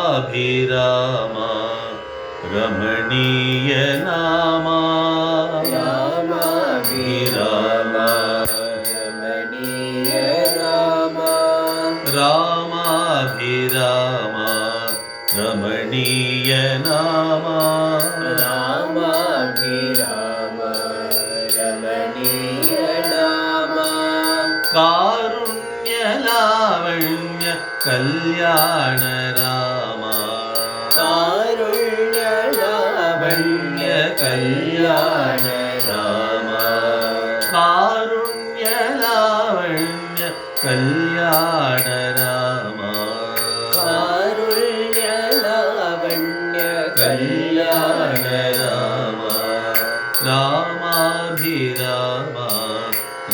రామాభిరామ రమణీయ నామా రామాభిరామ రమణీయ నామా రామాభిరామ రమణీయ నామా రామాభిరామ రమణీయ నామా కారుణ్య లావణ్య కళ్యాణ రామ కారుణ్య లావణ్య కళ్యాణ రామ కారుణ్య లావణ్య కళ్యాణ రామ కారుణ్య లావణ్య కళ్యాణ రామ రామాభిరామ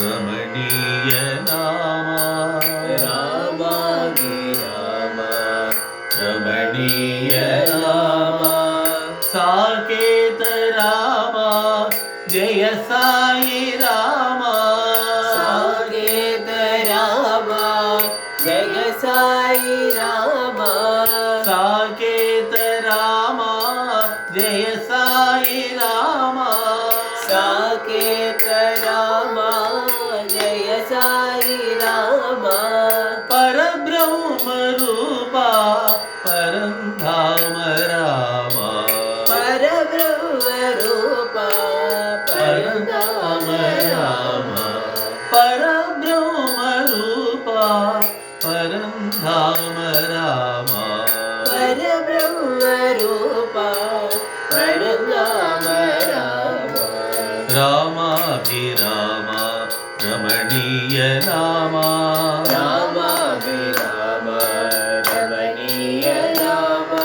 రమణీయ నామా రామాభిరామ రమణీయ నామా సాకేత రామ జయ సాయి రామ సాకేత రామ జయ సాయి రామ సాకేత రామ జయ సాయి రామ సాకేత రామ జయ సాయి రామ పరబ్రహ్మ రూప పరంధామ రామ పరబ్రహ్మ రూప పరంధామ రామ పరబ్రహ్మ రూప పరంధామ రామ పరబ్రహ్మ రూప పరంధామ రామ రామాభిరామ రమణీయ నామా రామాభిరామ రమణీయ నామా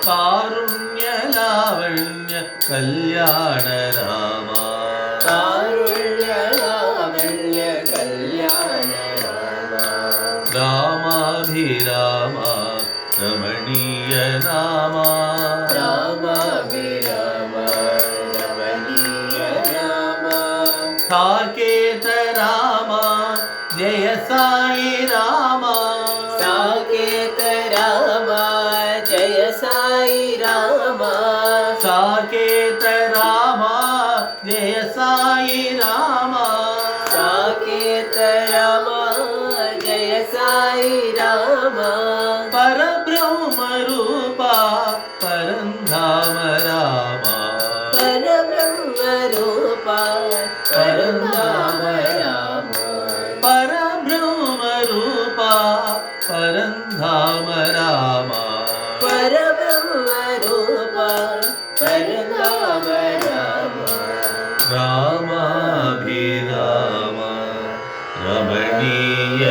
కారుణ్య లావణ్య కళ్యాణ రామ కారుణ్య లావణ్య కళ్యాణ రామ రామాభిరామ రమణీయ నామా రామాభిరామ రమణీయ నామా సాకేత రామ జయ సాయి రామ సాకేత రామ జయ సాయి రామ సాకేత రామ జయ సాయి రామ సాకేత రామ జయ సాయి రామ పరబ్రహ్మ రూప పరంధామ రామ పరబ్రహ్మ రూప పరంధామ రామ పరబ్రహ్మ రూప పరంధామ రామ పరబ్రహ్మ రూప పరంధామ రామ రామాభిరామ రమణీయ